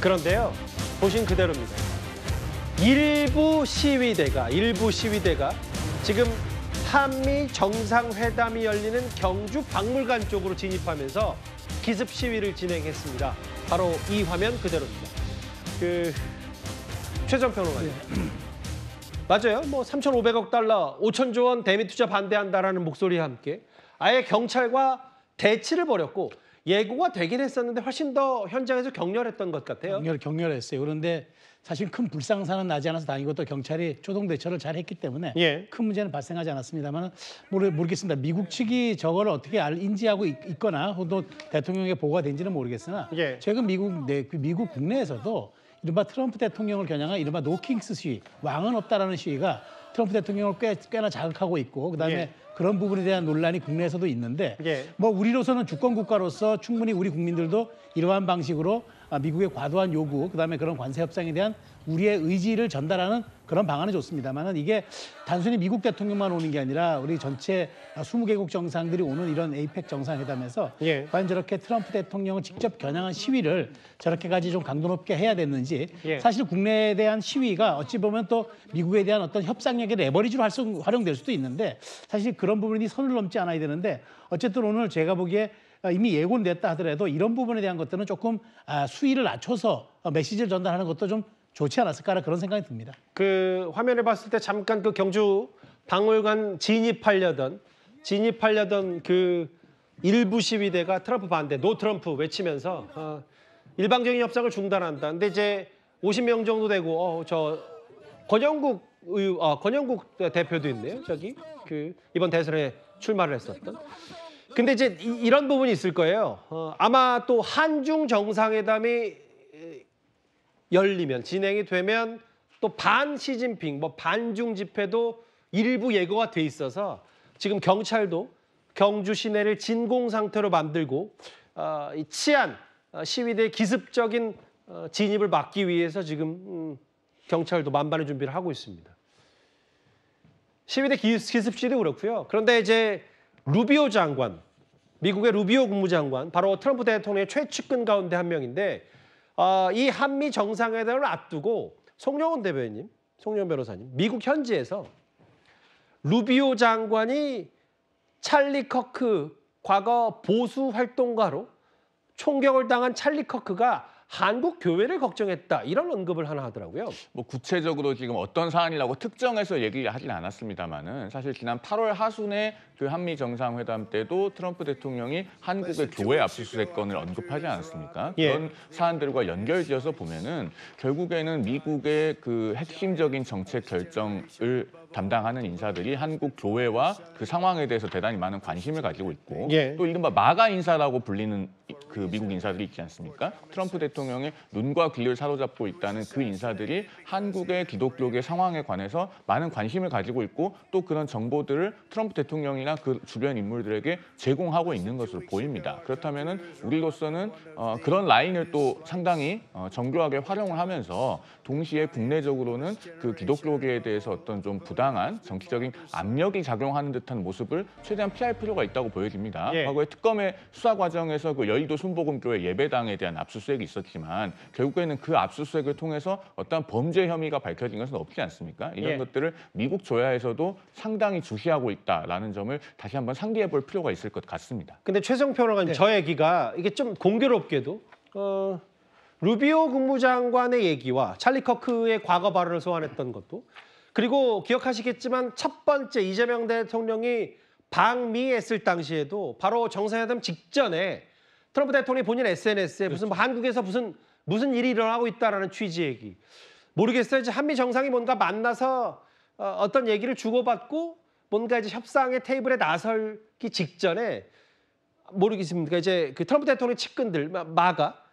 그런데요, 보신 그대로입니다. 일부 시위대가 지금 한미 정상회담이 열리는 경주 박물관 쪽으로 진입하면서 기습 시위를 진행했습니다. 바로 이 화면 그대로입니다. 최정 평론가님. 맞아요. 뭐 3,500억 달러, 5천조 원 대미 투자 반대한다라는 목소리와 함께 아예 경찰과 대치를 벌였고 예고가 되긴 했었는데 훨씬 더 현장에서 격렬했던 것 같아요. 격렬했어요. 그런데 사실 큰 불상사는 나지 않아서 다행이고 또 경찰이 초동 대처를 잘 했기 때문에 큰 문제는 발생하지 않았습니다만 모르겠습니다. 미국 측이 저걸 어떻게 인지하고 있거나 혹은 대통령에게 보고가 된지는 모르겠으나 최근 미국 국내에서도 이른바 트럼프 대통령을 겨냥한 이른바 노킹스 시위, 왕은 없다라는 시위가 트럼프 대통령을 꽤나 자극하고 있고 그다음에 그런 부분에 대한 논란이 국내에서도 있는데 뭐 우리로서는 주권 국가로서 충분히 우리 국민들도 이러한 방식으로 미국의 과도한 요구, 그다음에 그런 관세 협상에 대한 우리의 의지를 전달하는 그런 방안은 좋습니다만은 이게 단순히 미국 대통령만 오는 게 아니라 우리 전체 20개국 정상들이 오는 이런 에이펙 정상회담에서 과연 저렇게 트럼프 대통령을 직접 겨냥한 시위를 저렇게까지 좀 강도 높게 해야 됐는지 사실 국내에 대한 시위가 어찌 보면 또 미국에 대한 어떤 협상력의 레버리지로 활용될 수도 있는데 사실 그런 부분이 선을 넘지 않아야 되는데 어쨌든 오늘 제가 보기에 이미 예고는 됐다 하더라도 이런 부분에 대한 것들은 조금 수위를 낮춰서 메시지를 전달하는 것도 좀 좋지 않았을까라 그런 생각이 듭니다. 그 화면을 봤을 때 잠깐 그 경주 박물관 진입하려던 그 일부 시위대가 트럼프 반대, 노 트럼프 외치면서 일방적인 협상을 중단한다. 근데 이제 50명 정도 되고 저 권영국 대표도 있네요. 저기 그 이번 대선에 출마를 했었던. 근데 이제 이런 부분이 있을 거예요. 아마 또 한중 정상회담이 열리면 진행이 되면 또 반 시진핑, 반중 집회도 일부 예고가 돼 있어서 지금 경찰도 경주 시내를 진공 상태로 만들고 이 치안 시위대 기습적인 진입을 막기 위해서 지금 경찰도 만반의 준비를 하고 있습니다. 시위대 기습 시위도 그렇고요. 그런데 이제 루비오 장관, 미국의 루비오 국무장관, 바로 트럼프 대통령의 최측근 가운데 한 명인데 이 한미 정상회담을 앞두고 송영원 변호사님, 미국 현지에서 루비오 장관이 찰리 커크 과거 보수 활동가로 총격을 당한 찰리 커크가 한국 교회를 걱정했다 이런 언급을 하나 하더라고요. 뭐 구체적으로 지금 어떤 사안이라고 특정해서 얘기를 하진 않았습니다만은 사실 지난 8월 하순에 그 한미 정상회담 때도 트럼프 대통령이 한국의 교회 압수수색 건을 언급하지 않았습니까? 그런 사안들과 연결지어서 보면은 결국에는 미국의 그 핵심적인 정책 결정을 담당하는 인사들이 한국 교회와 그 상황에 대해서 대단히 많은 관심을 가지고 있고 또 이른바 마가 인사라고 불리는 그 미국 인사들이 있지 않습니까? 트럼프 대통령의 눈과 귀를 사로잡고 있다는 그 인사들이 한국의 기독교계 상황에 관해서 많은 관심을 가지고 있고 또 그런 정보들을 트럼프 대통령이나 그 주변 인물들에게 제공하고 있는 것으로 보입니다. 그렇다면은 우리로서는 그런 라인을 또 상당히 정교하게 활용을 하면서 동시에 국내적으로는 그 기독교계에 대해서 어떤 좀 부당한 정치적인 압력이 작용하는 듯한 모습을 최대한 피할 필요가 있다고 보여집니다. 과거에 특검의 수사 과정에서 그 여의도 순복음교회 예배당에 대한 압수수색이 있었지만 결국에는 그 압수수색을 통해서 어떤 범죄 혐의가 밝혀진 것은 없지 않습니까? 이런 것들을 미국 조야에서도 상당히 주시하고 있다라는 점을 다시 한번 상기해 볼 필요가 있을 것 같습니다. 근데 최성 평론가님, 저 얘기가 이게 좀 공교롭게도 루비오 국무장관의 얘기와 찰리 커크의 과거 발언을 소환했던 것도 그리고 기억하시겠지만 첫 번째 이재명 대통령이 방미했을 당시에도 바로 정상회담 직전에 트럼프 대통령이 본인 SNS에 무슨 한국에서 무슨 일이 일어나고 있다라는 취지의 얘기. 모르겠어요. 이제 한미 정상이 뭔가 만나서 어떤 얘기를 주고받고 뭔가 이제 협상의 테이블에 나설기 직전에 모르겠습니까? 이제 그 트럼프 대통령 측근들 마가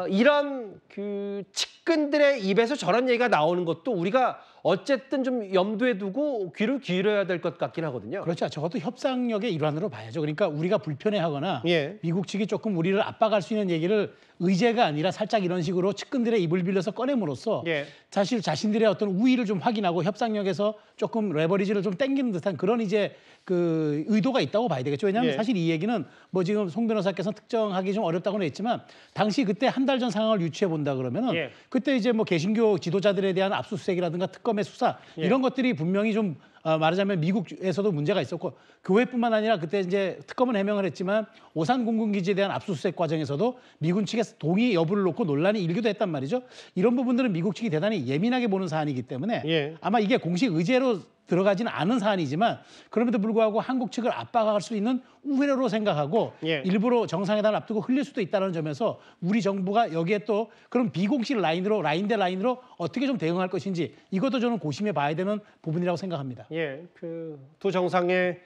이런 그 측근들의 입에서 저런 얘기가 나오는 것도 우리가 어쨌든 좀 염두에 두고 귀를 기울여야 될 것 같긴 하거든요. 그렇죠. 저것도 협상력의 일환으로 봐야죠. 그러니까 우리가 불편해하거나 미국 측이 조금 우리를 압박할 수 있는 얘기를 의제가 아니라 살짝 이런 식으로 측근들의 입을 빌려서 꺼냄으로써 사실 자신들의 어떤 우위를 좀 확인하고 협상력에서 조금 레버리지를 좀 땡기는 듯한 그런 이제 그 의도가 있다고 봐야 되겠죠. 왜냐하면 사실 이 얘기는 뭐 지금 송 변호사께서 특정하기 좀 어렵다고는 했지만 당시 그때 한 달 전 상황을 유추해 본다 그러면은 그때 이제 뭐 개신교 지도자들에 대한 압수수색이라든가 특검의 수사 이런 것들이 분명히 좀 말하자면 미국에서도 문제가 있었고 교회뿐만 아니라 그때 이제 특검은 해명을 했지만 오산 공군기지에 대한 압수수색 과정에서도 미군 측의 동의 여부를 놓고 논란이 일기도 했단 말이죠. 이런 부분들은 미국 측이 대단히 예민하게 보는 사안이기 때문에 아마 이게 공식 의제로 들어가지는 않은 사안이지만 그럼에도 불구하고 한국 측을 압박할 수 있는 우회로로 생각하고 일부러 정상회담을 앞두고 흘릴 수도 있다는 점에서 우리 정부가 여기에 또 그런 비공식 라인 대 라인으로 어떻게 좀 대응할 것인지 이것도 저는 고심해 봐야 되는 부분이라고 생각합니다. 그 두 정상의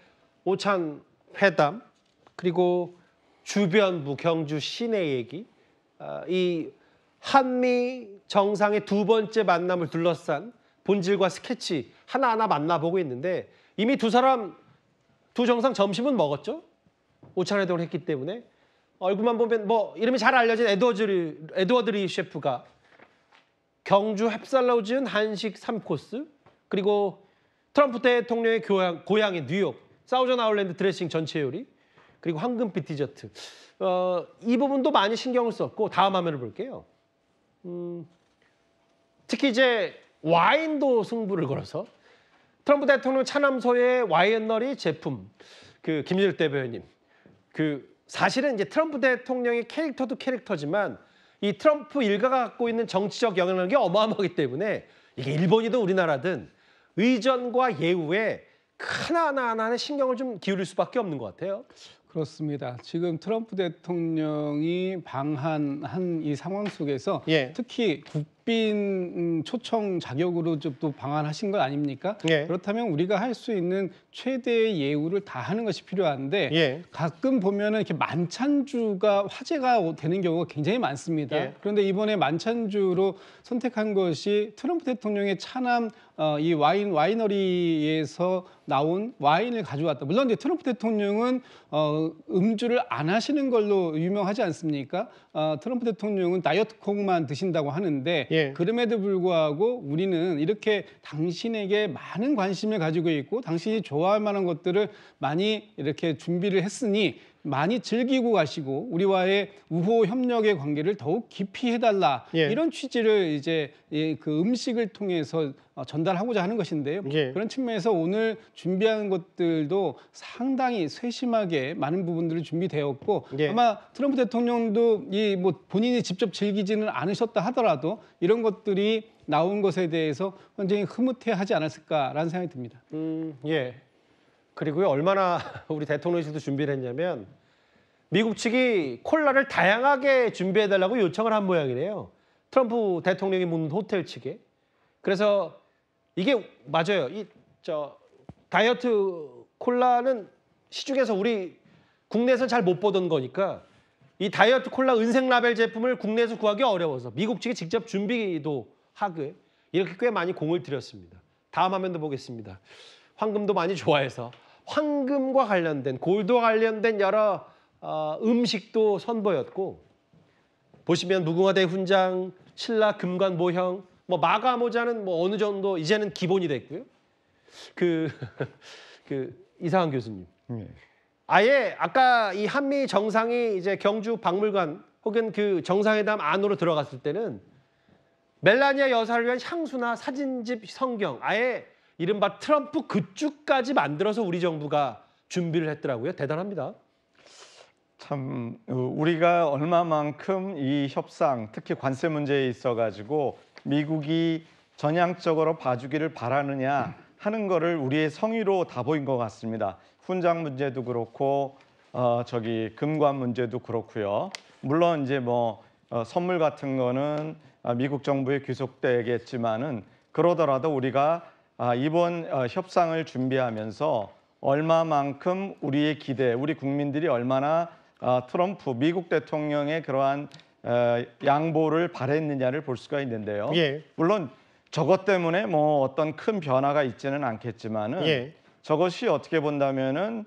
오찬 회담 그리고 주변부 경주 시내 얘기 이 한미 정상의 두 번째 만남을 둘러싼 본질과 스케치 하나하나 만나보고 있는데 이미 두 정상 점심은 먹었죠. 오찬회동을 했기 때문에 얼굴만 보면 뭐 이름이 잘 알려진 에드워드 리 셰프가 경주 햅쌀로 지은 한식 3코스 그리고 트럼프 대통령의 고향인 뉴욕 사우전 아울랜드 드레싱 전체 요리 그리고 황금빛 디저트 이 부분도 많이 신경을 썼고 다음 화면을 볼게요. 특히 이제 와인도 승부를 걸어서 트럼프 대통령 차남소의 와이너리 제품 그 김일일 대변인 그 사실은 이제 트럼프 대통령의 캐릭터도 캐릭터지만 이 트럼프 일가가 갖고 있는 정치적 영향력이 어마어마하기 때문에 이게 일본이든 우리나라든 의전과 예우에 하나하나에 신경을 좀 기울일 수밖에 없는 것 같아요. 그렇습니다. 지금 트럼프 대통령이 방한한 이 상황 속에서 특히 국빈 초청 자격으로 좀 또 방한하신 것 아닙니까? 그렇다면 우리가 할 수 있는 최대의 예우를 다 하는 것이 필요한데 가끔 보면은 이렇게 만찬주가 화제가 되는 경우가 굉장히 많습니다. 그런데 이번에 만찬주로 선택한 것이 트럼프 대통령의 차남 이 와이너리에서 나온 와인을 가져왔다. 물론 이제 트럼프 대통령은 음주를 안 하시는 걸로 유명하지 않습니까? 트럼프 대통령은 다이어트 콕만 드신다고 하는데 그럼에도 불구하고 우리는 이렇게 당신에게 많은 관심을 가지고 있고 당신이 좋아할 만한 것들을 많이 이렇게 준비를 했으니 많이 즐기고 가시고 우리와의 우호 협력의 관계를 더욱 깊이 해달라 이런 취지를 이제 그 음식을 통해서 전달하고자 하는 것인데요. 그런 측면에서 오늘 준비한 것들도 상당히 세심하게 많은 부분들이 준비되었고 아마 트럼프 대통령도 이 뭐 본인이 직접 즐기지는 않으셨다 하더라도 이런 것들이 나온 것에 대해서 굉장히 흐뭇해하지 않았을까라는 생각이 듭니다. 그리고요 얼마나 우리 대통령실도 준비를 했냐면 미국 측이 콜라를 다양하게 준비해달라고 요청을 한 모양이래요. 트럼프 대통령이 묻는 호텔 측에. 그래서 이게 맞아요. 다이어트 콜라는 시중에서 우리 국내에서 잘 못 보던 거니까 이 다이어트 콜라 은색 라벨 제품을 국내에서 구하기 어려워서 미국 측이 직접 준비도 하고 이렇게 꽤 많이 공을 들였습니다. 다음 화면도 보겠습니다. 황금도 많이 좋아해서 황금과 관련된 골드와 관련된 여러 음식도 선보였고 보시면 무궁화대 훈장, 신라 금관 모형, 뭐 마가 모자는 뭐 어느 정도 이제는 기본이 됐고요. 이상한 교수님. 아예 아까 이 한미 정상이 이제 경주 박물관 혹은 그 정상회담 안으로 들어갔을 때는 멜라니아 여사를 위한 향수나 사진집, 성경 아예 이른바 트럼프 굿즈까지 만들어서 우리 정부가 준비를 했더라고요. 대단합니다. 참 우리가 얼마만큼 이 협상, 특히 관세 문제에 있어가지고 미국이 전향적으로 봐주기를 바라느냐 하는 거를 우리의 성의로 다 보인 것 같습니다. 훈장 문제도 그렇고 금관 문제도 그렇고요. 물론 이제 뭐 선물 같은 거는 미국 정부에 귀속되겠지만은 그러더라도 우리가 이번 협상을 준비하면서 얼마만큼 우리의 기대, 우리 국민들이 얼마나 트럼프 미국 대통령의 그러한 양보를 바랬느냐를 볼 수가 있는데요. 물론 저것 때문에 뭐 어떤 큰 변화가 있지는 않겠지만은 저것이 어떻게 본다면은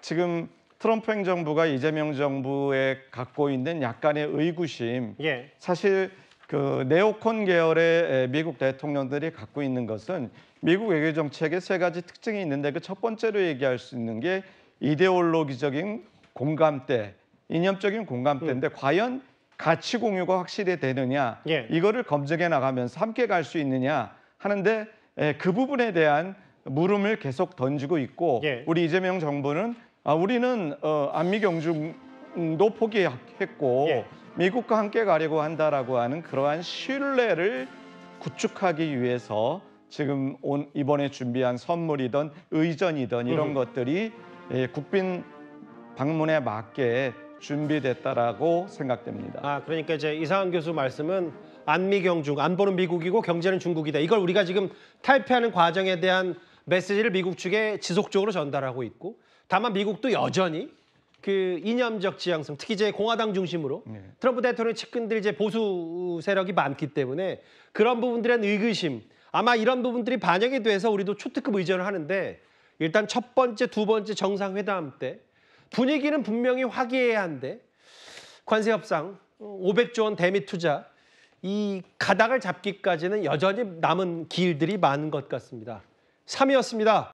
지금 트럼프 행정부가 이재명 정부에 갖고 있는 약간의 의구심, 예. 사실 그 네오콘 계열의 미국 대통령들이 갖고 있는 것은 미국 외교 정책에 세 가지 특징이 있는데 그 첫 번째로 얘기할 수 있는 게 이데올로기적인 공감대, 이념적인 공감대인데 과연 가치 공유가 확실히 되느냐, 예. 이거를 검증해 나가면서 함께 갈 수 있느냐 하는데 그 부분에 대한 물음을 계속 던지고 있고 예. 우리 이재명 정부는 우리는 안미 경중도 포기했고 예. 미국과 함께 가려고 한다라고 하는 그러한 신뢰를 구축하기 위해서 지금 이번에 준비한 선물이든 의전이든 이런 것들이 국빈 방문에 맞게 준비됐다라고 생각됩니다. 그러니까 이제 이상한 교수 말씀은 안미 경중, 안보는 미국이고 경제는 중국이다. 이걸 우리가 지금 탈피하는 과정에 대한 메시지를 미국 측에 지속적으로 전달하고 있고, 다만 미국도 여전히 그 이념적 지향성, 특히 이제 공화당 중심으로 트럼프 대통령 측근들 이제 보수 세력이 많기 때문에 그런 부분들에 대한 의구심, 아마 이런 부분들이 반영이 돼서 우리도 초특급 의전을 하는데, 일단 첫 번째, 두 번째 정상회담 때 분위기는 분명히 화기애애해야 한데 관세 협상, 500조 원 대미 투자, 이 가닥을 잡기까지는 여전히 남은 길들이 많은 것 같습니다. 3위였습니다.